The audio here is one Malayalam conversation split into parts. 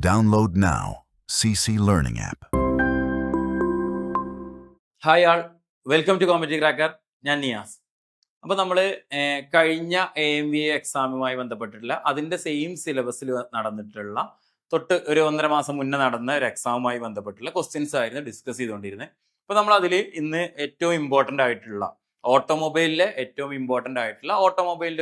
Download now. CC Learning app. Hi all, welcome to competitive cracker. ഞാൻ നിയാസ്. അപ്പോൾ നമ്മൾ കഴിഞ്ഞ AMVA എക്സാമുമായി ബന്ധപ്പെട്ടിട്ടുള്ള അതിൻ്റെ സെയിം സിലബസിൽ നടന്നിട്ടുള്ള തൊട്ട് ഒരു 1.5 മാസം മുന്നേ നടന്ന ഒരു എക്സാമുമായി ബന്ധപ്പെട്ടുള്ള ക്വസ്റ്റ്യൻസ് ആയിരുന്നു ഡിസ്കസ് ചെയ്തുകൊണ്ടിരുന്നത്. അപ്പോൾ നമ്മൾ അതിൽ ഇന്ന് ഏറ്റവും ഇമ്പോർട്ടൻ്റ് ആയിട്ടുള്ള ഓട്ടോമൊബൈലിലെ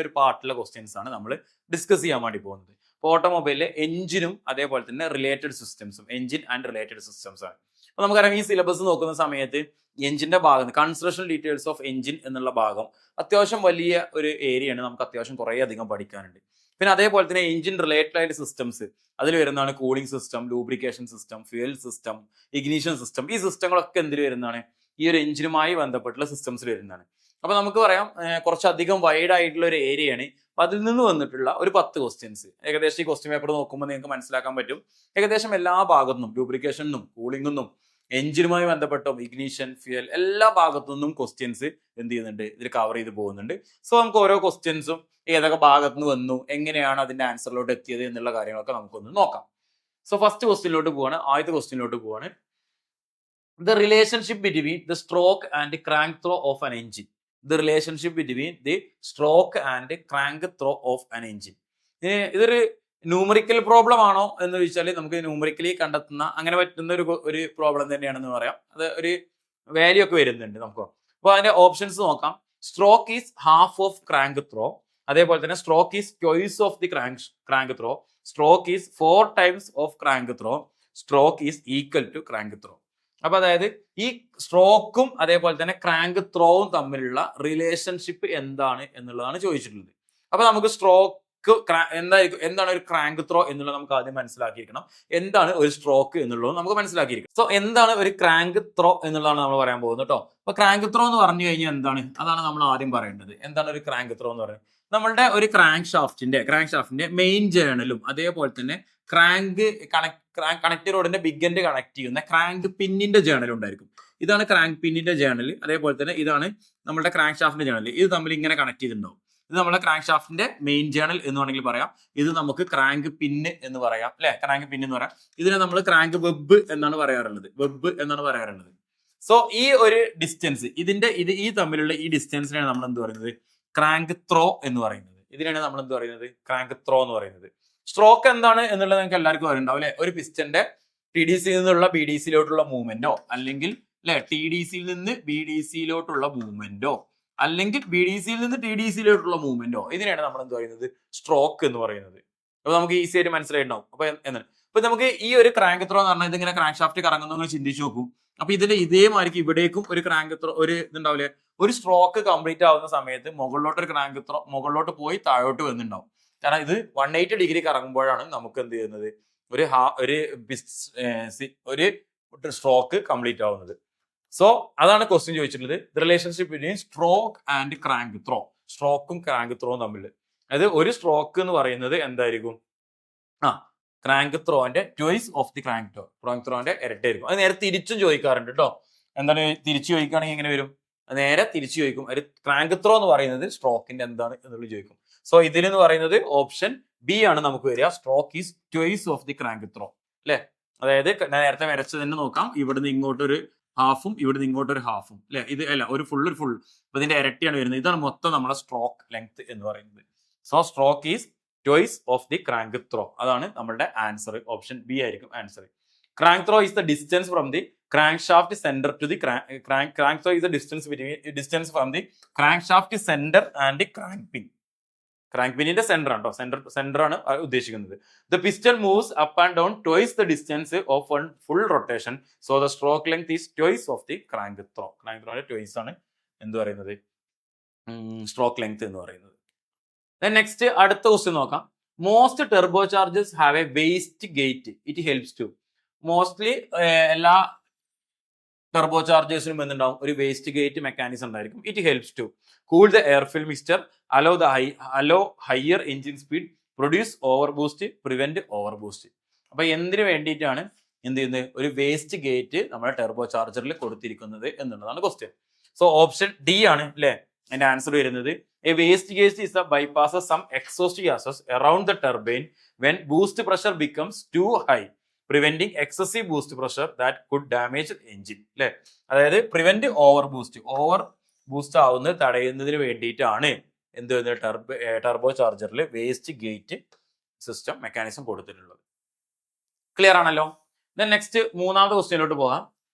ഒരു പാർട്ടിലെ ക്വസ്റ്റ്യൻസ് ആണ് നമ്മൾ ഡിസ്കസ് ചെയ്യാൻ വേണ്ടി പോകുന്നത്. അപ്പോൾ ഓട്ടോമൊബൈലിലെ എഞ്ചിനും അതേപോലെ തന്നെ റിലേറ്റഡ് സിസ്റ്റംസും, എഞ്ചിൻ ആൻഡ് റിലേറ്റഡ് സിസ്റ്റംസ് ആണ്. അപ്പോൾ നമുക്കറിയാം ഈ സിലബസ് നോക്കുന്ന സമയത്ത് എഞ്ചിന്റെ ഭാഗം, കൺസ്ട്രക്ഷൻ ഡീറ്റെയിൽസ് ഓഫ് എഞ്ചിൻ എന്നുള്ള ഭാഗം അത്യാവശ്യം വലിയ ഒരു ഏരിയയാണ്. നമുക്ക് അത്യാവശ്യം കുറേ അധികം പഠിക്കാനുണ്ട്. പിന്നെ അതേപോലെ തന്നെ എഞ്ചിൻ റിലേറ്റഡ് ആയിട്ട് സിസ്റ്റംസ് അതിൽ വരുന്നതാണ് cooling system, lubrication system, fuel system, ignition system. ഈ സിസ്റ്റങ്ങളൊക്കെ എന്തിൽ വരുന്നതാണ്? ഈ ഒരു എഞ്ചിനുമായി ബന്ധപ്പെട്ടുള്ള സിസ്റ്റംസിൽ വരുന്നതാണ്. അപ്പോൾ നമുക്ക് പറയാം കുറച്ചധികം വൈഡ് ആയിട്ടുള്ള ഒരു ഏരിയയാണ്. അപ്പോൾ അതിൽ നിന്ന് വന്നിട്ടുള്ള ഒരു 10 ക്വസ്റ്റ്യൻസ് ഏകദേശം ഈ ക്വസ്റ്റ്യൻ പേപ്പർ നോക്കുമ്പോൾ നിങ്ങൾക്ക് മനസ്സിലാക്കാൻ പറ്റും. ഏകദേശം എല്ലാ ഭാഗത്തുനിന്നും, ലൂബ്രിക്കേഷനും കൂളിംഗിനും എഞ്ചിനുമായി ബന്ധപ്പെട്ടും ഇഗ്നീഷൻ, ഫ്യൂൽ എല്ലാ ഭാഗത്തു നിന്നും ക്വസ്റ്റ്യൻസ് എന്ത് ചെയ്യുന്നുണ്ട്, ഇതിൽ കവർ ചെയ്ത് പോകുന്നുണ്ട്. സോ നമുക്ക് ഓരോ ക്വസ്റ്റ്യൻസും ഏതൊക്കെ ഭാഗത്തു നിന്ന് വന്നു, എങ്ങനെയാണ് അതിന്റെ ആൻസറിലോട്ട് എത്തിയത് എന്നുള്ള കാര്യങ്ങളൊക്കെ നമുക്കൊന്ന് നോക്കാം. സോ ഫസ്റ്റ് ക്വസ്റ്റ്യനിലോട്ട് പോവാണ്. ആദ്യത്തെ ക്വസ്റ്റ്യനിലോട്ട് പോവാണ്. The relationship between the stroke and crank throw of an engine. The relationship between the stroke and crank throw of an engine. ഇതൊരു ന്യൂമറിക്കൽ പ്രോബ്ലം ആണോ എന്ന് ചോദിച്ചാൽ നമുക്ക് ന്യൂമറിക്കലി കണ്ടെത്തുന്ന അങ്ങനെ പറ്റുന്ന ഒരു പ്രോബ്ലം തന്നെയാണെന്ന് പറയാം. അത് ഒരു വാല്യൂ ഒക്കെ വരുന്നുണ്ട് നമുക്ക്. അപ്പോൾ അതിന്റെ ഓപ്ഷൻസ് നോക്കാം. Stroke is half of crank throw, അതേപോലെ തന്നെ stroke is twice of the crank throw, stroke is 4 times of crank throw, stroke is equal to crank throw. അപ്പൊ അതായത് ഈ സ്ട്രോക്കും അതേപോലെ തന്നെ ക്രാങ്ക് ത്രോവും തമ്മിലുള്ള റിലേഷൻഷിപ്പ് എന്താണ് എന്നുള്ളതാണ് ചോദിച്ചിട്ടുള്ളത്. അപ്പൊ നമുക്ക് സ്ട്രോക്ക് എന്താണ് ഒരു ക്രാങ്ക് ത്രോ എന്നുള്ളത് നമുക്ക് ആദ്യം മനസ്സിലാക്കിയിരിക്കണം. എന്താണ് ഒരു സ്ട്രോക്ക് എന്നുള്ളത് നമുക്ക് മനസ്സിലാക്കിയിരിക്കണം. സോ എന്താണ് ഒരു ക്രാങ്ക് ത്രോ എന്നുള്ളതാണ് നമ്മൾ പറയാൻ പോകുന്നത് കേട്ടോ. അപ്പൊ ക്രാങ്ക് ത്രോ എന്ന് പറഞ്ഞു കഴിഞ്ഞാൽ എന്താണ്, അതാണ് നമ്മൾ ആദ്യം പറയേണ്ടത്. എന്താണ് ഒരു ക്രാങ്ക് ത്രോ എന്ന് പറയുന്നത്? നമ്മളുടെ ഒരു ക്രാങ്ക് ഷാഫ്റ്റിന്റെ മെയിൻ ജേണലും അതേപോലെ തന്നെ കണക്ട് റോഡിന്റെ ബിഗ് എൻഡ് കണക്ട് ചെയ്യുന്ന ക്രാങ്ക് പിന്നിന്റെ ജേണൽ ഉണ്ടായിരിക്കും. ഇതാണ് ക്രാങ്ക് പിന്നിന്റെ ജേണൽ. അതേപോലെ തന്നെ ഇതാണ് നമ്മുടെ ക്രാങ്ക് ഷാഫ്റ്റിന്റെ ജേണൽ. ഇത് തമ്മിൽ ഇങ്ങനെ കണക്ട് ചെയ്തിട്ടുണ്ടാവും. ഇത് നമ്മുടെ ക്രാങ്ക് ഷാഫ്റ്റിന്റെ മെയിൻ ജേണൽ എന്ന് വേണമെങ്കിൽ പറയാം. ഇത് നമുക്ക് ക്രാങ്ക് പിന്ന് എന്ന് പറയാം, അല്ലെ? ക്രാങ്ക് പിന്ന് എന്ന് പറയാം. ഇതിനെ നമ്മൾ ക്രാങ്ക് വെബ് എന്നാണ് പറയാറുള്ളത്. സോ ഈ ഒരു ഡിസ്റ്റൻസ്, ഈ തമ്മിലുള്ള ഈ ഡിസ്റ്റൻസിനാണ് നമ്മൾ എന്ത് പറയുന്നത്? ക്രാങ്ക് ത്രോ എന്ന് പറയുന്നത്. ഇതിനാണ് നമ്മൾ എന്ത് പറയുന്നത്? ക്രാങ്ക് ത്രോ എന്ന് പറയുന്നത്. സ്ട്രോക്ക് എന്താണ് എന്നുള്ളത് നിങ്ങൾക്ക് എല്ലാവർക്കും അറിയുണ്ടാവും, അല്ലെ? ഒരു പിസ്റ്റന്റെ TDC നിന്നുള്ള BDCയിലോട്ടുള്ള മൂവ്മെന്റോ, അല്ലെങ്കിൽ അല്ലെ TDCയിൽ നിന്ന് BDCയിലോട്ടുള്ള മൂവ്മെന്റോ, അല്ലെങ്കിൽ BDCയിൽ നിന്ന് TDCയിലോട്ടുള്ള മൂവ്മെന്റോ, ഇതിനാണ് നമ്മൾ എന്ത് പറയുന്നത്? സ്ട്രോക്ക് എന്ന് പറയുന്നത്. അപ്പൊ നമുക്ക് ഈസി ആയിട്ട് മനസ്സിലായിട്ടുണ്ടാവും. അപ്പൊ നമുക്ക് ഈ ഒരു ക്രാങ്ക് ത്രോ എന്ന് പറഞ്ഞാൽ ഇതിങ്ങനെ ക്രാങ്ക് ഷാഫ്റ്റ് കറങ്ങുന്ന ചിന്തിച്ചു നോക്കൂ. അപ്പൊ ഇതിന്റെ ഇതേമാതിരിക്കും ഇവിടേക്കും ഒരു ക്രാങ്ക് ത്രോ, ഒരു ഇതുണ്ടാവില്ലേ, ഒരു സ്ട്രോക്ക് കംപ്ലീറ്റ് ആവുന്ന സമയത്ത് മുകളിലോട്ട് ഒരു ക്രാങ്ക് ത്രോ മുകളിലോട്ട് പോയി താഴോട്ട് വന്നിട്ടുണ്ടാവും. കാരണം ഇത് 180 ഡിഗ്രി കറങ്ങുമ്പോഴാണ് നമുക്ക് എന്ത് ചെയ്യുന്നത്? ഒരു സ്ട്രോക്ക് കംപ്ലീറ്റ് ആവുന്നത്. സോ അതാണ് ക്വസ്റ്റ്യൻ ചോദിച്ചിട്ടുള്ളത്. The relationship between stroke and crank throw, സ്ട്രോക്കും ക്രാങ്ക് ത്രോവും തമ്മിൽ. അതായത് ഒരു സ്ട്രോക്ക് എന്ന് പറയുന്നത് എന്തായിരിക്കും? ക്രാങ്ക് ത്രോന്റെ ട്വൈസ് ഓഫ് ദി ക്രാങ്ക് ത്രോന്റെ ഇരട്ടായിരിക്കും. അത് നേരെ തിരിച്ചും ചോദിക്കാറുണ്ട് കേട്ടോ. എന്താണ് തിരിച്ചു ചോദിക്കുകയാണെങ്കിൽ എങ്ങനെ വരും? നേരെ തിരിച്ചു ചോദിക്കും. ഒരു ക്രാങ്ക് ത്രോ എന്ന് പറയുന്നത് സ്ട്രോക്കിന്റെ എന്താണ് എന്നുള്ളത് ചോദിക്കും. സോ ഇതിലെന്ന് പറയുന്നത് ഓപ്ഷൻ ബി ആണ് നമുക്ക് വരിക. Stroke is twice of the crank throw, അല്ലെ? അതായത് നേരത്തെ വരച്ചത് തന്നെ നോക്കാം. ഇവിടുന്ന് ഇങ്ങോട്ടൊരു ഹാഫും ഇവിടുന്ന് ഇങ്ങോട്ടൊരു ഹാഫും, അല്ലെ? ഇത് അല്ല, ഒരു ഫുൾ. അപ്പൊ ഇതിന്റെ ഇരട്ടിയാണ് വരുന്നത്. ഇതാണ് മൊത്തം നമ്മളെ സ്ട്രോക്ക് ലെങ്ത് എന്ന് പറയുന്നത്. So stroke is twice of the crank throw. അതാണ് നമ്മുടെ ആൻസർ. ഓപ്ഷൻ ബി ആയിരിക്കും answer. Crank throw is the distance from the crank shaft center to the crank throw is the distance from the crank shaft center and the crank pin. Crank pin ന്റെ സെന്റർ ആണ് കേട്ടോ. സെന്റർ ആണ് ഉദ്ദേശിക്കുന്നത്. The piston moves up and down twice the distance of one full rotation. So the stroke length is twice of the crank throw. Crank throw twice ആണ് എന്ത് പറയുന്നത്? സ്ട്രോക്ക് ലെങ്ത് എന്ന് പറയുന്നത്. Then next അടുത്ത ക്വസ്റ്റ്യൻ നോക്കാം. Most turbochargers have a waste gate. It helps to. Mostly എല്ലാ ടർബോ ചാർജേഴ്സിനും എന്തുണ്ടാവും? ഒരു വേസ്റ്റ് ഗേറ്റ് മെക്കാനിസം ഉണ്ടായിരിക്കും. It helps to cool the air fuel mixture, allow higher engine speed, produce over boost, prevent over boost. അപ്പൊ എന്തിനു വേണ്ടിയിട്ടാണ് എന്ത് ചെയ്യുന്നത്? ഒരു വേസ്റ്റ് ഗേറ്റ് നമ്മുടെ ടർബോ ചാർജറിൽ കൊടുത്തിരിക്കുന്നത് എന്നുള്ളതാണ് ക്വസ്റ്റ്യൻ. സോ ഓപ്ഷൻ ഡി ആണ് അല്ലെ അതിന്റെ ആൻസർ വരുന്നത്. A waste gate is a bypasses some exhaust gases around the turbine when boost pressure becomes too high, preventing excessive boost pressure that could damage the engine. അല്ലെ, അതായത് പ്രിവെന്റ് ഓവർ ബൂസ്റ്റ് ആവുന്നത് തടയുന്നതിന് വേണ്ടിയിട്ടാണ് എന്ത് ടർബോ ചാർജറിൽ വേസ്റ്റ് ഗേറ്റ് സിസ്റ്റം മെക്കാനിസം കൊടുത്തിട്ടുള്ളത്. ക്ലിയർ ആണല്ലോ. നെക്സ്റ്റ് മൂന്നാമത്തെ ക്വസ്റ്റ്യനിലോട്ട് പോകാം.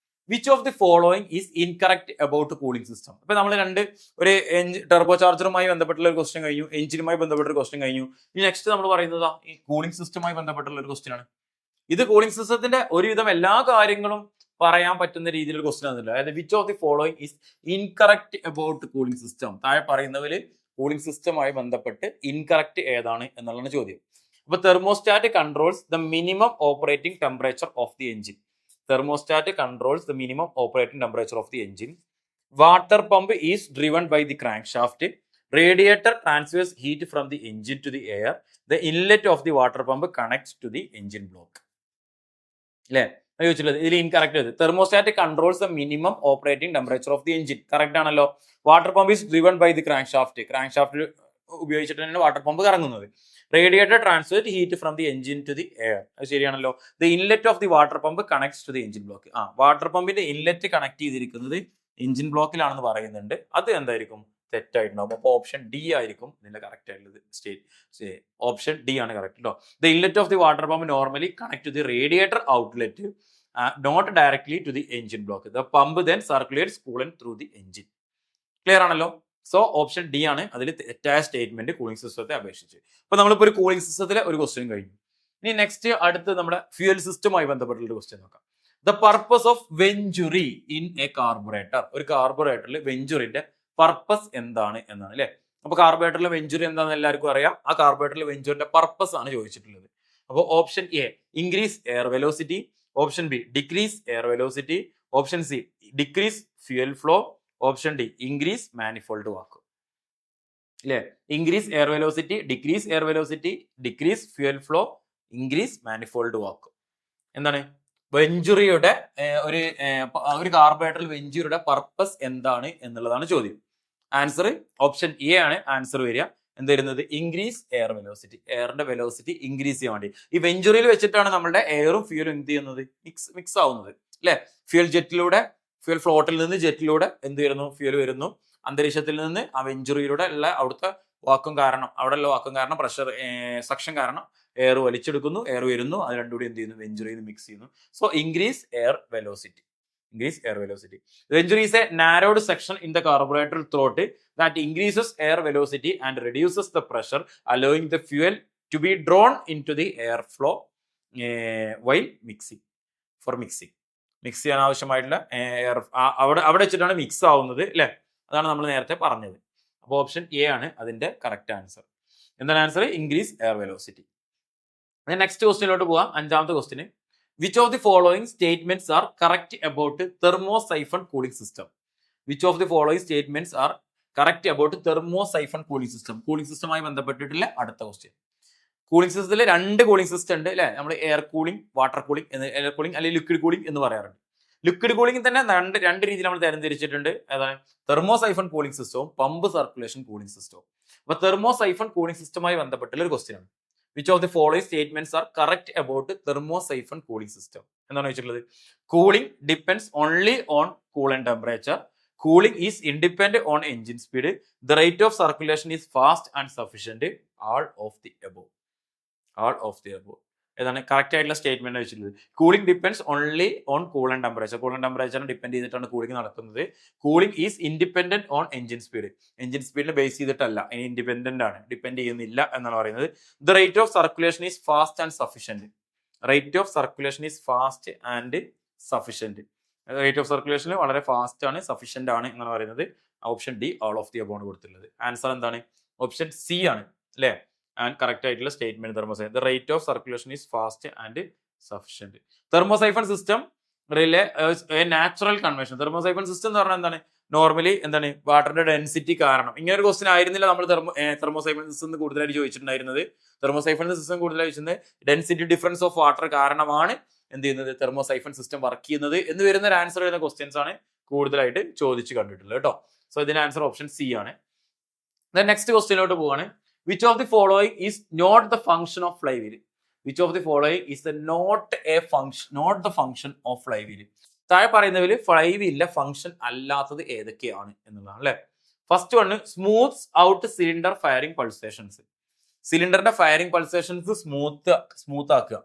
Which of the following is incorrect about cooling system. ഇപ്പൊ നമ്മൾ ഒരു ടർബോ ചാർജറുമായി ബന്ധപ്പെട്ടുള്ള ഒരു ക്വസ്റ്റ്യൻ കഴിഞ്ഞു, എഞ്ചിനുമായി ബന്ധപ്പെട്ട ഒരു ക്വസ്റ്റ്യൻ കഴിഞ്ഞു. ഇനി നെക്സ്റ്റ് നമ്മൾ പറയുന്നത് ഈ കൂളിംഗ് സിസ്റ്റമായി ബന്ധപ്പെട്ടുള്ള ഒരു ക്വസ്റ്റ്യൻ ആണ്. ഇത് കൂളിംഗ് സിസ്റ്റത്തിന്റെ ഒരുവിധം എല്ലാ കാര്യങ്ങളും പറയാൻ പറ്റുന്ന രീതിയിലുള്ള ക്വസ്റ്റ്യൻ ആണെന്നില്ല. അതായത് which of the following is incorrect about cooling system. താഴെ പറയുന്നവര് കൂളിംഗ് സിസ്റ്റമായി ബന്ധപ്പെട്ട് ഇൻകറക്റ്റ് ഏതാണ് എന്നുള്ളതാണ് ചോദ്യം. അപ്പൊ thermostat controls the minimum operating temperature of the engine. Thermostat controls the minimum operating temperature of the engine. Water pump is driven by the crankshaft. Radiator transfers heat from the engine to the air. The inlet of the water pump connects to the engine block. Incorrect. Thermostat controls the minimum operating temperature of the engine. Correct ആണല്ലോ. Water pump is driven by the crankshaft. Crankshaft ഉപയോഗിച്ചിട്ടാണ് വാട്ടർ പമ്പ് കറങ്ങുന്നത്. Radiator transfers heat from the engine to the air. അത് ശരിയാണല്ലോ. The inlet of the water pump connects to the engine block. Water പമ്പിന്റെ ഇൻലെറ്റ് കണക്ട് ചെയ്തിരിക്കുന്നത് എഞ്ചിൻ ബ്ലോക്കിലാണെന്ന് പറയുന്നുണ്ട്. അത് എന്തായിരിക്കും? തെറ്റായിട്ടുണ്ടാവും. അപ്പോൾ ഓപ്ഷൻ ഡി ആയിരിക്കും ഇതിന്റെ കറക്റ്റ് ആയിട്ടുള്ളത്. ഓപ്ഷൻ ഡി ആണ് കറക്റ്റ് കേട്ടോ. The inlet of the water pump normally connect to the radiator outlet, not directly to the engine block. The pump then circulates coolant through the engine. Clear ആണല്ലോ. സോ ഓപ്ഷൻ ഡി ആണ് അതിൽ തെറ്റായ സ്റ്റേറ്റ്മെന്റ് കൂളിംഗ് സിസ്റ്റത്തെ അപേക്ഷിച്ച്. അപ്പൊ നമ്മളിപ്പോ ഒരു കൂളിംഗ് സിസ്റ്റത്തിലെ ഒരു ക്വസ്റ്റ്യൻ കഴിഞ്ഞു. ഇനി നെക്സ്റ്റ് അടുത്ത് നമ്മുടെ ഫ്യൂൽ സിസ്റ്റവുമായി ബന്ധപ്പെട്ടുള്ള ഒരു ക്വസ്റ്റ്യൻ നോക്കാം. The purpose of venturi in A carburettor. ഒരു കാർബറേറ്ററിൽ വെഞ്ചുറിന്റെ പർപ്പസ് എന്താണ് എന്നാണ് അല്ലെ. അപ്പൊ കാർബറേറ്ററിൽ വെഞ്ചുറി എന്താണെന്ന് എല്ലാവർക്കും അറിയാം. ആ കാർബറേറ്ററിൽ വെഞ്ചുറിന്റെ പർപ്പസ് ആണ് ചോദിച്ചിട്ടുള്ളത്. അപ്പോൾ option A increase air velocity, option B decrease air velocity, option C decrease fuel flow, option D increase manifold vacuum. അല്ലേ, increase air velocity, decrease air velocity, decrease fuel flow, increase manifold vacuum. എന്താണ് വെഞ്ചുറിയുടെ ഒരു കാർബറേറ്ററിൽ വെഞ്ചുറിയുടെ പർപ്പസ് എന്താണ് എന്നുള്ളതാണ് ചോദ്യം. ആൻസർ ഓപ്ഷൻ എ ആണ് ആൻസർ വരിക. എന്ത് വരുന്നത്? Increase air velocity. എയറിന്റെ വെലോസിറ്റി ഇൻക്രീസ് ചെയ്യാൻ വേണ്ടി ഈ വെഞ്ചുറിയിൽ വെച്ചിട്ടാണ് നമ്മുടെ എയറും ഫ്യൂലും എന്ത് ചെയ്യുന്നത്? മിക്സ് ആവുന്നത് അല്ലെ. ഫ്യൂൽ ഫ്ലോട്ടിൽ നിന്ന് ജെറ്റിലൂടെ എന്ത് വരുന്നു? ഫ്യൂൽ വരുന്നു. അന്തരീക്ഷത്തിൽ നിന്ന് ആ വെഞ്ചുറിയിലൂടെ ഉള്ള അവിടുത്തെ വാക്വം കാരണം പ്രഷർ സക്ഷൻ കാരണം എയർ വലിച്ചെടുക്കുന്നു, എയർ വരുന്നു, അത് രണ്ടുകൂടി എന്ത് ചെയ്യുന്നു? വെഞ്ചുറിയിൽ മിക്സ് ചെയ്യുന്നു. So increase air velocity. Venturi is a narrowed section in the carburetor throat that increases air velocity and reduces the pressure, allowing the fuel to be drawn into the airflow while mixing. Mix ചെയ്യാൻ ആവശ്യമായിട്ടുള്ള എയർ അവിടെ വെച്ചിട്ടാണ് മിക്സ് ആവുന്നത് അല്ലെ. അതാണ് നമ്മൾ നേരത്തെ പറഞ്ഞത്. അപ്പോൾ ഓപ്ഷൻ എ ആണ് അതിന്റെ കറക്റ്റ് ആൻസർ. എന്താണ് answer? Increase air velocity. Next ക്വസ്റ്റ്യനിലോട്ട് പോവാം. അഞ്ചാമത്തെ question. Which of the following statements are correct about thermosiphon cooling system? Which of the following statements are correct about thermosiphon cooling system? Cooling സിസ്റ്റമായി ബന്ധപ്പെട്ടിട്ടുള്ള അടുത്ത ക്വസ്റ്റ്യൻ. കൂളിംഗ് സിസ്റ്റത്തിൽ രണ്ട് കൂളിംഗ് സിസ്റ്റം ഉണ്ട് അല്ലെ. നമ്മൾ air cooling, water cooling, air cooling അല്ലെങ്കിൽ ലിക്വിഡ് കൂളിംഗ് എന്ന് പറയാറുണ്ട്. ലിക്വിഡ് കൂളിംഗ് തന്നെ രണ്ട് രീതിയിൽ നമ്മൾ തരംതിരിച്ചിട്ടുണ്ട്. ഏതാണ്? തെർമോസൈഫൺ കൂളിംഗ് സിസ്റ്റവും പമ്പ് സർക്കുലേഷൻ കൂളിംഗ് സിസ്റ്റവും. അപ്പൊ തെർമോസൈഫൺ കൂളിംഗ് സിസ്റ്റമായി ബന്ധപ്പെട്ടുള്ള ഒരു ക്വസ്റ്റ്യൻ ആണ്. Which of the following statements are correct about thermosiphon cooling system? എന്താണ് വെച്ചിട്ടുള്ളത്? Cooling depends only on coolant temperature. Cooling is independent on engine speed. The rate of circulation is fast and sufficient. All of the above. ഏതാണ് കറക്റ്റ് ആയിട്ടുള്ള സ്റ്റേറ്റ്മെന്റ് വെച്ചിട്ടുള്ളത്? Cooling depends only on coolant temperature. Coolant ടെമ്പറേച്ചറിനെ ഡിപ്പെൻഡ് ചെയ്തിട്ടാണ് കൂളിംഗ് നടക്കുന്നത്. Cooling is independent on engine speed. Engine സ്പീഡിനെ ബേസ് ചെയ്തിട്ടല്ല, ഇൻഡിപെൻഡന്റ് ആണ്, ഡിപ്പെൻഡ് ചെയ്യുന്നില്ല എന്നാണ് പറയുന്നത്. The rate of circulation is fast and sufficient. Rate of circulation വളരെ ഫാസ്റ്റ് ആണ്, സഫിഷ്യന്റ് ആണ് എന്നാണ് പറയുന്നത്. Option D all of the above ആണ് കൊടുത്തിട്ടുള്ളത്. ആൻസർ എന്താണ്? ഓപ്ഷൻ സി ആണ് അല്ലേ. ആൻഡ് കറക്റ്റ് ആയിട്ടുള്ള statement thermosiphon. The rate of circulation is fast and sufficient. Thermosiphon system natural convention. Thermosiphon system എന്ന് പറഞ്ഞാൽ എന്താണ്? നോർമലി എന്താണ്? വാട്ടറിന്റെ ഡെൻസിറ്റി കാരണം. ഇങ്ങനെ ഒരു ക്വസ്റ്റൻ ആയിരുന്നില്ല നമ്മൾ തെർമോസൈഫൺ സിസ്റ്റം കൂടുതലായിട്ട് ചോദിച്ചിട്ടുണ്ടായിരുന്നത്. തെർമോസൈഫൺ സിസ്റ്റം കൂടുതലായി ചോദിച്ചത് ഡെൻസിറ്റി ഡിഫറൻസ് ഓഫ് വാട്ടർ കാരണമാണ് എന്ത് ചെയ്യുന്നത്? തെർമോസൈഫൺ സിസ്റ്റം വർക്ക് ചെയ്യുന്നത് എന്ന് വരുന്ന ഒരു ആൻസർ വരുന്ന ക്വസ്റ്റ്യൻസ് ആണ് കൂടുതലായിട്ട് ചോദിച്ചു കണ്ടിട്ടുള്ളത് കേട്ടോ. സോ ഇതിന്റെ ആൻസർ ഓപ്ഷൻ സി ആണ്. നെക്സ്റ്റ് ക്വസ്റ്റ്യനിലോട്ട് പോവാണ്. Which of the following is not the function of flywheel? Which of the following is the not the function of flywheel. താഴെ പറയുന്നതിൽ ഫ്ലൈ വീലിന്റെ ഫംഗ്ഷൻ അല്ലാത്തത് ഏതൊക്കെയാണ് എന്നുള്ളതാണ് അല്ലെ. First one smooth out cylinder firing pulsations. സിലിണ്ടറിന്റെ ഫയറിംഗ് പൾസേഷൻസ് സ്മൂത്ത് ആക്കുക,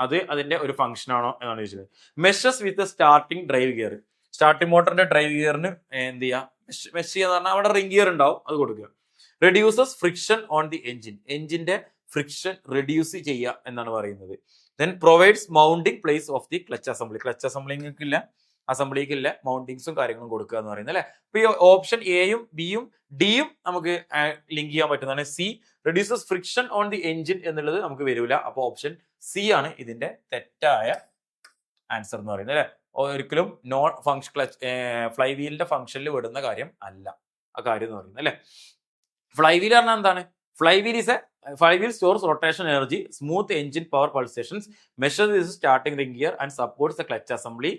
അത് അതിന്റെ ഒരു ഫംഗ്ഷൻ ആണോ എന്നാണ് ചോദിച്ചത്. Meshes with starting drive gear. Starting മോട്ടറിന്റെ ഡ്രൈവ് ഗിയറിന് എന്ത് ചെയ്യുക, മെഷ് ചെയ്യാന്ന് പറഞ്ഞാൽ അവിടെ റിംഗ് ഗിയർ ഉണ്ടാവും, അത് കൊടുക്കുക. റെഡ്യൂസസ് ഫ്രിക്ഷൻ ഓൺ ദി എഞ്ചിന്റെ ഫ്രിക്ഷൻ റെഡ്യൂസ് ചെയ്യുക എന്നാണ് പറയുന്നത്. Then provides mounting place of the clutch അസംബ്ലിക്കില്ല മൗണ്ടിങ്സും കാര്യങ്ങളും കൊടുക്കുക എന്ന് പറയുന്നത് അല്ലെ. അപ്പൊ ഈ ഓപ്ഷൻ എയും ബിയും ഡിയും നമുക്ക് ലിങ്ക് ചെയ്യാൻ പറ്റുന്നതാണ്. C reduces friction on the engine എന്നുള്ളത് നമുക്ക് വരില്ല. അപ്പൊ ഓപ്ഷൻ സി ആണ് ഇതിന്റെ തെറ്റായ ആൻസർ എന്ന് പറയുന്നത് അല്ലെ. ഒരിക്കലും നോൺ ഫംഗ്ഷൻ ഫ്ലൈ വീലിന്റെ ഫംഗ്ഷനിൽ വിടുന്ന കാര്യം അല്ല ആ കാര്യം എന്ന് പറയുന്നത് അല്ലെ. ഫ്ലൈ വീൽ പറഞ്ഞാൽ എന്താണ്? Fly wheel stores rotation energy, smooth engine power pulsations, meshes this starting ring gear and supports the clutch assembly.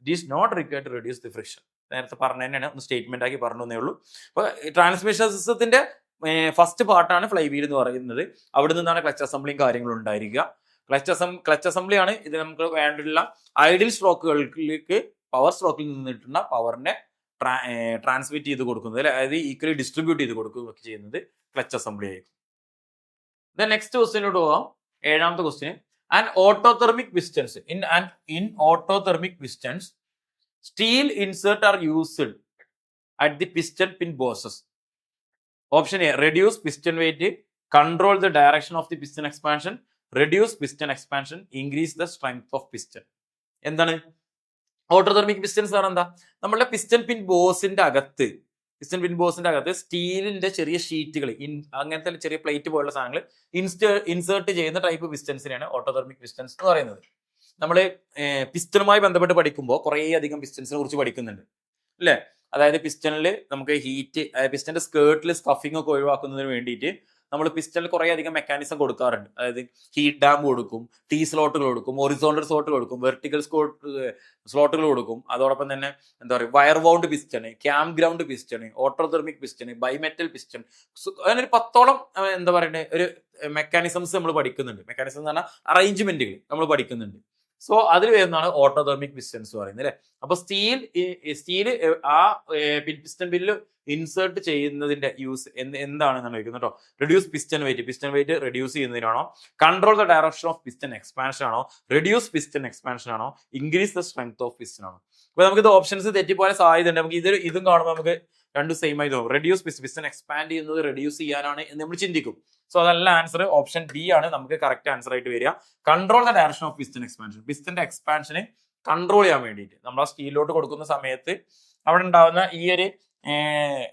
It is not required to reduce the friction. നേരത്തെ പറഞ്ഞ തന്നെയാണ്, ഒന്ന് സ്റ്റേറ്റ്മെന്റ് ആക്കി പറഞ്ഞേ ഉള്ളൂ. അപ്പൊ ട്രാൻസ്മിഷൻ സിസ്റ്റത്തിന്റെ ഫസ്റ്റ് പാർട്ടാണ് ഫ്ലൈ വീൽ എന്ന് പറയുന്നത്. അവിടെ നിന്നാണ് ക്ലച്ച് അസംബ്ലിയും കാര്യങ്ങളും ഉണ്ടായിരിക്കുക. ക്ലച്ച് അസംബ്ലിയാണ് ഇത് നമുക്ക് വേണ്ടിയുള്ള ഐഡിയൽ സ്ട്രോക്കുകൾക്ക് പവർ സ്ട്രോക്കിൽ നിന്നിട്ടുള്ള പവറിനെ ട്രാൻസ്മിറ്റ് ചെയ്ത് കൊടുക്കുന്നത്, അതായത് ഈക്വലി ഡിസ്ട്രിബ്യൂട്ട് ചെയ്ത് കൊടുക്കുകയൊക്കെ ചെയ്യുന്നത് ക്ലച്ച് അസംബ്ലി ആയിരിക്കും. നെക്സ്റ്റ് ക്വസ്റ്റ്യനിലോട്ട് പോകാം. ഏഴാമത്തെ question. And autothermic pistons in autothermic pistons steel insert are used at the piston pin bosses. Option A reduce piston weight, control the direction of the piston expansion, reduce piston expansion, increase the strength of piston. എന്താണ് ഓട്ടോതെർമിക് പിസ്റ്റൺസ് ആണ്? എന്താ, നമ്മളുടെ പിസ്റ്റൺ പിൻ ബോസിന്റെ അകത്ത് സ്റ്റീലിന്റെ ചെറിയ ഷീറ്റുകൾ, അങ്ങനത്തെ ചെറിയ പ്ലേറ്റ് പോലുള്ള സാധനങ്ങൾ ഇൻസേർട്ട് ചെയ്യുന്ന ടൈപ്പ് പിസ്റ്റൺസിനെയാണ് ഓട്ടോതെർമിക് പിസ്റ്റൺസ് എന്ന് പറയുന്നത്. നമ്മൾ പിസ്റ്റണുമായി ബന്ധപ്പെട്ട് പഠിക്കുമ്പോൾ കുറേ അധികം പിസ്റ്റൺസിനെ കുറിച്ച് പഠിക്കുന്നുണ്ട് അല്ലെ. അതായത് പിസ്റ്റണിൽ നമുക്ക് ഹീറ്റ്, പിസ്റ്റന്റെ സ്കേർട്ടിൽ സ്റ്റഫിംഗ് ഒക്കെ ഒഴിവാക്കുന്നതിന് വേണ്ടിയിട്ട് നമ്മൾ പിസ്റ്റണിൽ കുറേ അധികം മെക്കാനിസം കൊടുക്കാറുണ്ട്. അതായത് ഹീറ്റ് ഡാം കൊടുക്കും, ടീ സ്ലോട്ടുകൾ കൊടുക്കും, ഒറിസോണ്ടൽ സ്ലോട്ടുകൾ കൊടുക്കും, വെർട്ടിക്കൽ സ്ലോട്ടുകൾ കൊടുക്കും. അതോടൊപ്പം തന്നെ എന്താ പറയുക, wire wound piston, cam ground piston, autothermic piston, bimetal piston, അങ്ങനെ ഒരു 10ഓളം എന്താ പറയണ്ടേ ഒരു മെക്കാനിസംസ് നമ്മൾ പഠിക്കുന്നുണ്ട്. മെക്കാനിസം എന്ന് പറഞ്ഞാൽ അറേഞ്ച്മെന്റുകൾ നമ്മൾ പഠിക്കുന്നുണ്ട്. സോ അതിൽ വരുന്നതാണ് ഓട്ടോതെർമിക് പിസ്റ്റൺസ് പറയുന്നത് അല്ലെ. അപ്പൊ സ്റ്റീല് ആ പിസ്റ്റൺ ബില്ല് ഇൻസേർട്ട് ചെയ്യുന്നതിന്റെ യൂസ് എന്താണെന്നാണ് ചോദിക്കുന്നത് കേട്ടോ. റെഡ്യൂസ് പിസ്റ്റൺ വെയിറ്റ് റെഡ്യൂസ് ചെയ്യുന്നതിനാണോ, control the direction of piston expansion ആണോ, റെഡ്യൂസ് പിസ്റ്റൺ എക്സ്പാൻഷൻ ആണോ, increase the strength of piston ആണോ. അപ്പൊ നമുക്ക് ഇത് ഓപ്ഷൻസ് തെറ്റിപ്പോലെ സാധ്യതയുണ്ട്. നമുക്ക് ഇതും കാണുമ്പോൾ നമുക്ക് രണ്ടും സെയിം ആയി തോന്നും. റെഡ്യൂസ് പിസ്റ്റൺ എക്സ്പാൻഡ് ചെയ്യുന്നത് റെഡ്യൂസ് ചെയ്യാനാണ് എന്ന് നമ്മൾ ചിന്തിക്കും. സോ അതല്ല ആൻസർ. ഓപ്ഷൻ ബി ആണ് നമുക്ക് കറക്റ്റ് ആൻസർ ആയിട്ട് വരിക. Control the direction of piston expansion. പിസ്റ്റന്റെ എക്സ്പാൻഷനെ കൺട്രോൾ ചെയ്യാൻ വേണ്ടിയിട്ട് നമ്മൾ ആ സ്റ്റീലിലോട്ട് കൊടുക്കുന്ന സമയത്ത് അവിടെ ഉണ്ടാവുന്ന ഈ ഒരു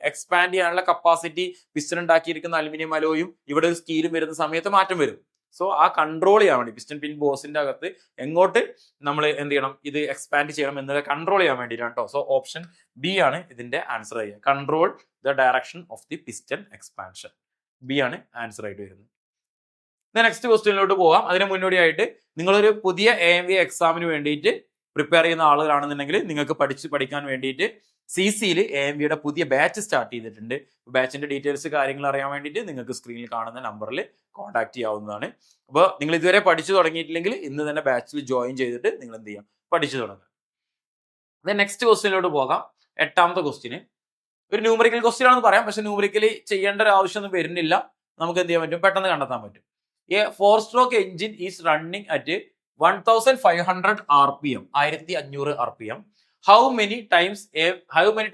എക്സ്പാൻഡ് ചെയ്യാനുള്ള കപ്പാസിറ്റി പിസ്റ്റൺ ഉണ്ടാക്കിയിരിക്കുന്ന അലുമിനിയം അലോയും ഇവിടെ ഒരു സ്റ്റീലും വരുന്ന സമയത്ത് മാറ്റം വരും. സോ ആ കൺട്രോൾ ചെയ്യാൻ വേണ്ടി പിസ്റ്റൺ പിൻ ബോസിന്റെ അകത്ത് എങ്ങോട്ട് നമ്മൾ എന്ത് ചെയ്യണം, ഇത് എക്സ്പാൻഡ് ചെയ്യണം എന്നത് കൺട്രോൾ ചെയ്യാൻ വേണ്ടിയിട്ടാണ് കേട്ടോ. സോ ഓപ്ഷൻ ബി ആണ് ഇതിന്റെ ആൻസർ ആയി. Control the direction of the piston expansion. B ആണ് ആൻസർ ആയിട്ട് വരുന്നത്. നെക്സ്റ്റ് ക്വസ്റ്റ്യനിലോട്ട് പോകാം. അതിന് മുന്നോടിയായിട്ട് നിങ്ങളൊരു പുതിയ AMV എക്സാമിന് വേണ്ടിയിട്ട് പ്രിപ്പയർ ചെയ്യുന്ന ആളുകളാണെന്നുണ്ടെങ്കിൽ നിങ്ങൾക്ക് പഠിക്കാൻ വേണ്ടിയിട്ട് CCയിൽ AMVയുടെ പുതിയ ബാച്ച് സ്റ്റാർട്ട് ചെയ്തിട്ടുണ്ട്. ബാച്ചിന്റെ ഡീറ്റെയിൽസ് കാര്യങ്ങൾ അറിയാൻ വേണ്ടിയിട്ട് നിങ്ങൾക്ക് സ്ക്രീനിൽ കാണുന്ന നമ്പറിൽ കോൺടാക്ട് ചെയ്യാവുന്നതാണ്. അപ്പോൾ നിങ്ങൾ ഇതുവരെ പഠിച്ചു തുടങ്ങിയിട്ടില്ലെങ്കിൽ ഇന്ന് തന്നെ ബാച്ചിൽ ജോയിൻ ചെയ്തിട്ട് നിങ്ങൾ എന്ത് ചെയ്യാം, പഠിച്ചു തുടങ്ങാം. നെക്സ്റ്റ് ക്വസ്റ്റ്യനിലോട്ട് പോകാം. എട്ടാമത്തെ ക്വസ്റ്റ്യന് ഒരു ന്യൂമറിക്കൽ ക്വസ്റ്റ്യൻ ആണെന്ന് പറയാം, പക്ഷെ ന്യൂമറിക്കലി ചെയ്യേണ്ട ഒരു ആവശ്യമൊന്നും വരുന്നില്ല. നമുക്ക് എന്ത് ചെയ്യാൻ പറ്റും, പെട്ടെന്ന് കണ്ടെത്താൻ പറ്റും. A 4-stroke engine is running at 1500 RPM, 1500 RPM. How many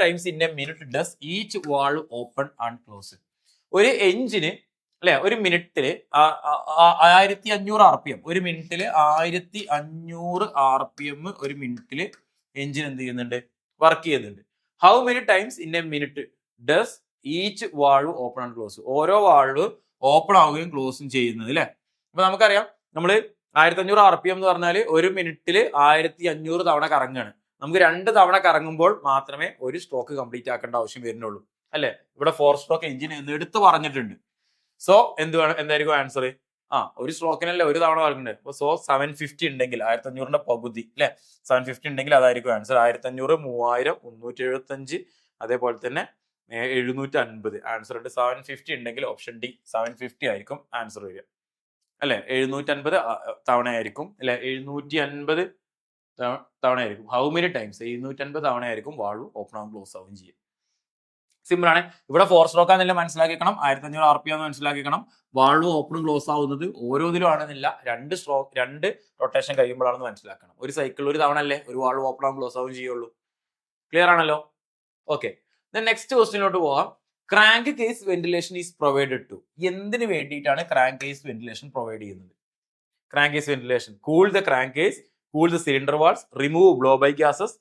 times in a minute does each valve open and close? ഒരു എഞ്ചിന് അല്ലെ ഒരു മിനിറ്റില് 1500 RPM, ഒരു മിനിറ്റില് 1500 RPM ഒരു മിനിറ്റില് എഞ്ചിൻ എന്ത് ചെയ്യുന്നുണ്ട്, വർക്ക് ചെയ്യുന്നുണ്ട്. How many times in a minute does each valve open and close? ഓരോ വാൾവ് ഓപ്പൺ ആവുകയും ക്ലോസും ചെയ്യുന്നത് അല്ലെ. അപ്പൊ നമുക്കറിയാം നമ്മള് 1500 RPM എന്ന് പറഞ്ഞാൽ ഒരു മിനിറ്റില് 1500 തവണ കറങ്ങാണ്. നമുക്ക് 2 തവണ കറങ്ങുമ്പോൾ മാത്രമേ ഒരു സ്ട്രോക്ക് കംപ്ലീറ്റ് ആക്കേണ്ട ആവശ്യം വരുന്നുള്ളൂ അല്ലെ. ഇവിടെ 4-stroke എഞ്ചിൻ എന്ന് എടുത്ത് പറഞ്ഞിട്ടുണ്ട്. സോ എന്തായിരിക്കും ആൻസർ? ഒരു സ്ട്രോക്കിനല്ലേ ഒരു തവണ കറങ്ങുന്നുണ്ട്. അപ്പൊ സോ 750 ഉണ്ടെങ്കിൽ 1500ന്റെ പകുതി അല്ലെ, 750 ഉണ്ടെങ്കിൽ അതായിരിക്കും ആൻസർ. 1500, 3000, 375, അതേപോലെ തന്നെ 750 ആൻസർ ഉണ്ട്. 750 ഉണ്ടെങ്കിൽ ഓപ്ഷൻ ഡി 750 ആയിരിക്കും ആൻസർ വരിക. അല്ലെ 750 തവണയായിരിക്കും അല്ലെ 750 തവണയായിരിക്കും. ഹൗ മെനി ടൈംസ് 750 തവണയായിരിക്കും വാൾവ് ഓപ്പൺ ആവും ക്ലോസ് ആവുകയും ചെയ്യും. സിമ്പിൾ ആണ്. ഇവിടെ 4 സ്ട്രോക്ക് ആണെന്നില്ല മനസ്സിലാക്കിക്കണം, 1500 RPM എന്ന് മനസ്സിലാക്കിക്കണം. വാൾവ് ഓപ്പണും ക്ലോസ് ആവുന്നത് ഓരോന്നിലും ആണെന്നില്ല, 2 റൊട്ടേഷൻ കഴിയുമ്പോഴാണെന്ന് മനസ്സിലാക്കണം. ഒരു സൈക്കിളിൽ ഒരു തവണ അല്ലേ ഒരു വാൾവ് ഓപ്പൺ ആവും ക്ലോസ് ആവുകയും ചെയ്യുള്ളൂ. ക്ലിയർ ആണല്ലോ? ഓക്കെ, നെക്സ്റ്റ് ക്വസ്റ്റ്യനിലോട്ട് പോവാം. Crank case ventilation is provided to. എന്തിനു വേണ്ടിയിട്ടാണ് ക്രാങ്ക് കേസ് വെന്റിലേഷൻ പ്രൊവൈഡ് ചെയ്യുന്നത്? Crank case ventilation cool the crank case, cool the cylinder walls, remove blow by gases,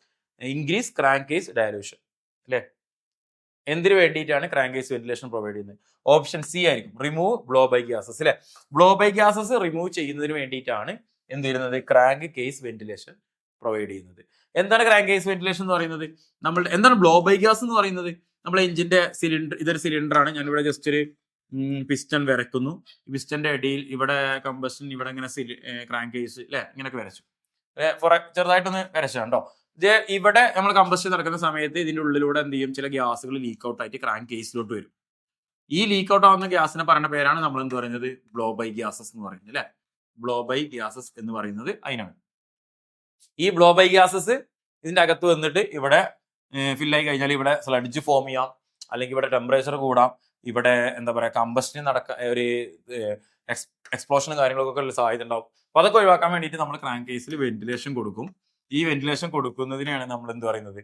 increase crank case dilution. അല്ലേ, എന്തിനു വേണ്ടിയിട്ടാണ് ക്രാങ്ക് കേസ് വെന്റിലേഷൻ പ്രൊവൈഡ് ചെയ്യുന്നത്? ഓപ്ഷൻ സി ആയിരിക്കും, റിമൂവ് ബ്ലോ ബൈ ഗ്യാസസ്. അല്ലെ, ബ്ലോ ബൈ ഗ്യാസസ് റിമൂവ് ചെയ്യുന്നതിന് വേണ്ടിയിട്ടാണ് എന്ത് ചെയ്യുന്നത്? ക്രാങ്ക് കേസ് വെന്റിലേഷൻ പ്രൊവൈഡ് ചെയ്യുന്നത്. എന്താണ് ക്രാങ്ക് കേസ് വെന്റിലേഷൻ എന്ന് പറയുന്നത്? എന്താണ് ബ്ലോ ബൈ ഗ്യാസ് എന്ന് പറയുന്നത്? നമ്മുടെ എഞ്ചിന്റെ സിലിണ്ടർ, ഇതൊരു സിലിണ്ടർ ആണ്. ഞാനിവിടെ ജസ്റ്റ് ഒരു പിസ്റ്റൺ വരക്കുന്നു. പിസ്റ്റന്റെ അടിയിൽ ഇവിടെ കമ്പഷൻ, ഇവിടെ ഇങ്ങനെ ക്രാങ്ക് കേസ് അല്ലെ ഇങ്ങനെയൊക്കെ വരച്ചു. ചെറുതായിട്ടൊന്ന് വരച്ചോ. ഇവിടെ നമ്മൾ കമ്പഷൻ നടക്കുന്ന സമയത്ത് ഇതിന്റെ ഉള്ളിലൂടെ എന്ത് ചെയ്യും? ചില ഗ്യാസുകൾ ലീക്ക് ഔട്ട് ആയിട്ട് ക്രാങ്ക് കേസിലോട്ട് വരും. ഈ ലീക്ക് ഔട്ട് ആവുന്ന ഗ്യാസിനെ പറയുന്ന പേരാണ് നമ്മൾ എന്ത് പറയുന്നത്? ബ്ലോ ബൈ ഗ്യാസസ് എന്ന് പറയുന്നത്. അല്ലെ, ബ്ലോ ബൈ ഗ്യാസസ് എന്ന് പറയുന്നത് അതിനാണ്. ഈ ബ്ലോ ബൈ ഗ്യാസസ് ഇതിന്റെ അകത്ത് വന്നിട്ട് ഇവിടെ ഫില്ലായി കഴിഞ്ഞാൽ ഇവിടെ സ്ലഡ്ജ് ഫോം ചെയ്യാം, അല്ലെങ്കിൽ ഇവിടെ ടെമ്പറേച്ചർ കൂടാം, ഇവിടെ എന്താ പറയുക കമ്പഷൻ ഒരു എക്സ്പ്ലോഷനും കാര്യങ്ങളൊക്കെ ഉള്ള സാധ്യത ഉണ്ടാവും. അപ്പൊ അതൊക്കെ ഒഴിവാക്കാൻ വേണ്ടിയിട്ട് നമ്മൾ ക്രാങ്ക് കേസിൽ വെന്റിലേഷൻ കൊടുക്കും. ഈ വെന്റിലേഷൻ കൊടുക്കുന്നതിനാണ് നമ്മൾ എന്ത് പറയുന്നത്?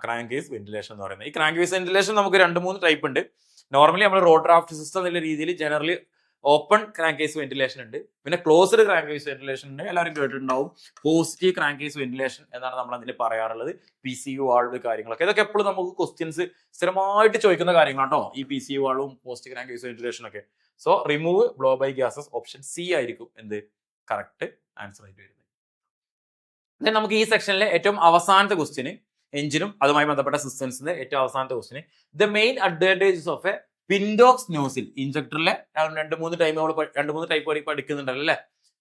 ക്രാങ്ക് കേസ് വെന്റിലേഷൻ എന്ന് പറയുന്നത്. ഈ ക്രാങ്ക് കേസ് വെന്റിലേഷൻ നമുക്ക് 2-3 ടൈപ്പ് ഉണ്ട്. നോർമലി നമ്മൾ റോഡ് ഡ്രാഫ്റ്റ് സിസ്റ്റം എന്നുള്ള രീതിയിൽ generally open crank case ventilation ഉണ്ട്, പിന്നെ ക്ലോസ്ഡ് ക്രാങ്ക് കേസ് വെന്റിലേഷൻ ഉണ്ട്. എല്ലാവരും കേട്ടിട്ടുണ്ടാവും. പോസിറ്റീവ് ക്രാങ്ക് കേസ് വെന്റിലേഷൻ എന്നാണ് നമ്മൾ അതിൽ പറയാറുള്ളത്. PCU വാൾവ് കാര്യങ്ങളൊക്കെ, ഇതൊക്കെ എപ്പോഴും നമുക്ക് ക്വസ്റ്റ്യൻസ് സ്ഥിരമായിട്ട് ചോദിക്കുന്ന കാര്യങ്ങളാണ് കേട്ടോ, ഈ PCU വാൾവും പോസിറ്റീവ് ക്രാങ്ക് കേസ് വെന്റിലേഷൻ ഒക്കെ. So remove blow by gases option C ആയിരിക്കും എന്ത് കറക്റ്റ് ആൻസർ ആയിട്ട് വരുന്നത്. നമുക്ക് ഈ സെക്ഷനിലെ ഏറ്റവും അവസാനത്തെ ക്വസ്റ്റ്യന്, എഞ്ചിനും അതുമായി ബന്ധപ്പെട്ട സിസ്റ്റംസിന്റെ ഏറ്റവും അവസാനത്തെ question, the main advantages of a pintaux nozzle. ഇൻജക്ടറിലെ 2-3 ടൈപ്പ് പഠിക്കുന്നുണ്ടല്ലോ അല്ലെ,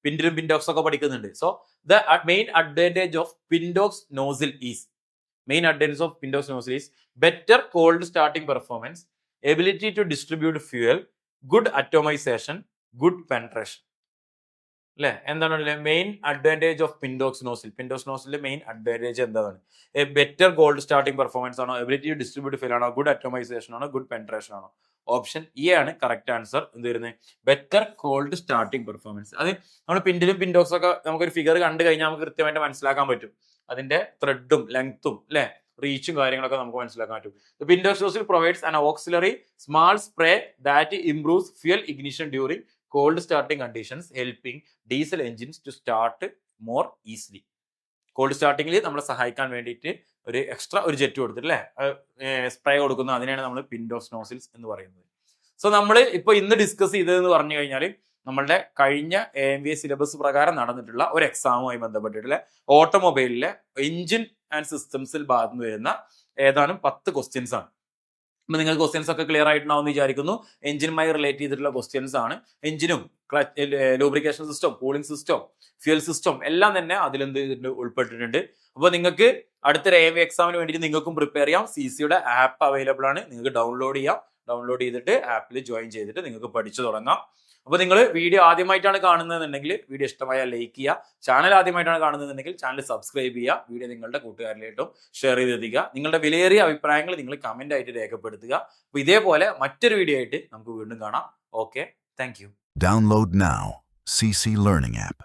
പിൻഡിലും പിൻഡോക്സ് ഒക്കെ പഠിക്കുന്നുണ്ട്. So the main advantage of pintaux nozzle is, better cold starting performance, ability to distribute fuel, good atomisation, good penetration. അല്ലെ, എന്താണ് മെയിൻ അഡ്വാൻറ്റേജ് ഓഫ് പിൻഡോക്സ് നോസിലിന്റെ മെയിൻ അഡ്വാൻറ്റേജ് എന്താണ്? ബെറ്റർ കോൾഡ് സ്റ്റാർട്ടിംഗ് പെർഫോമൻസ് ആണോ, എബിലിറ്റി ടു ഡിസ്ട്രിബ്യൂട്ട് ഫ്യൂവൽ ആണോ, ഗുഡ് അറ്റോമൈസേഷൻ ആണോ, ഗുഡ് പെൻട്രേഷൻ ആണോ? ഓപ്ഷൻ ഇ ആണ് കറക്റ്റ് ആൻസർ. എന്ത് വരുന്നത്? Better cold starting performance. അത് നമ്മൾ പിൻഡിലും പിൻഡോക്സ് ഒക്കെ നമുക്കൊരു ഫിഗർ കണ്ടു കഴിഞ്ഞാൽ നമുക്ക് കൃത്യമായിട്ട് മനസ്സിലാക്കാൻ പറ്റും. അതിന്റെ ത്രെഡും ലെങ്ത്തും അല്ലെ റീച്ചും കാര്യങ്ങളൊക്കെ നമുക്ക് മനസ്സിലാക്കാൻ പറ്റും. Pintaux nozzle provides an auxiliary small spray that improves fuel ignition during cold starting conditions, helping diesel engines to start more easily. Cold സ്റ്റാർട്ടിങ്ങിൽ നമ്മളെ സഹായിക്കാൻ വേണ്ടിയിട്ട് ഒരു എക്സ്ട്രാ ഒരു ജെറ്റ് കൊടുത്തിട്ട് അല്ലേ സ്പ്രേ കൊടുക്കുന്നു, അതിനെയാണ് നമ്മൾ പിൻഡോക്സ് നോസിൽസ് എന്ന് പറയുന്നത്. സോ നമ്മൾ ഇപ്പോൾ ഇന്ന് ഡിസ്കസ് ചെയ്തതെന്ന് പറഞ്ഞു കഴിഞ്ഞാൽ നമ്മളുടെ കഴിഞ്ഞ AMVA സിലബസ് പ്രകാരം നടന്നിട്ടുള്ള ഒരു എക്സാമുമായി ബന്ധപ്പെട്ടിട്ടുള്ള ഓട്ടോമൊബൈലിലെ എഞ്ചിൻ ആൻഡ് സിസ്റ്റംസിൽ ഭാഗത്ത് വരുന്ന ഏതാനും 10 ക്വസ്റ്റ്യൻസ് ആണ്. അപ്പൊ നിങ്ങൾക്ക് ക്വസ്റ്റ്യൻസ് ഒക്കെ ക്ലിയർ ആയിട്ടുണ്ടാവും വിചാരിക്കുന്നു. എഞ്ചിനുമായി റിലേറ്റ് ചെയ്തിട്ടുള്ള ക്വസ്റ്റ്യൻസ് ആണ്. എഞ്ചിനും lubrication system, cooling system, fuel system എല്ലാം തന്നെ അതിലെന്ത് ഉൾപ്പെട്ടിട്ടുണ്ട്. അപ്പോൾ നിങ്ങൾക്ക് അടുത്തൊരു AMVA എക്സാമിന് വേണ്ടിയിട്ട് നിങ്ങൾക്കും പ്രിപ്പയർ ചെയ്യാം. CCയുടെ ആപ്പ് അവൈലബിൾ ആണ്, നിങ്ങൾക്ക് ഡൗൺലോഡ് ചെയ്യാം. ഡൗൺലോഡ് ചെയ്തിട്ട് ആപ്പിൽ ജോയിൻ ചെയ്തിട്ട് നിങ്ങൾക്ക് പഠിച്ചു തുടങ്ങാം. അപ്പോൾ നിങ്ങൾ വീഡിയോ ആദ്യമായിട്ടാണ് കാണുന്നതെന്നുണ്ടെങ്കിൽ വീഡിയോ ഇഷ്ടമായാൽ ലൈക്ക് ചെയ്യുക. ചാനൽ ആദ്യമായിട്ടാണ് കാണുന്നതെന്നുണ്ടെങ്കിൽ ചാനൽ സബ്സ്ക്രൈബ് ചെയ്യുക. വീഡിയോ നിങ്ങളുടെ കൂട്ടുകാരിലേക്കും ഷെയർ ചെയ്തെത്തിക്കുക. നിങ്ങളുടെ വിലയേറിയ അഭിപ്രായങ്ങൾ നിങ്ങൾ കമന്റ് ആയിട്ട് രേഖപ്പെടുത്തുക. അപ്പോൾ ഇതേപോലെ മറ്റൊരു വീഡിയോ ആയിട്ട് നമുക്ക് വീണ്ടും കാണാം. Okay, thank you. Download now. CC Learning app.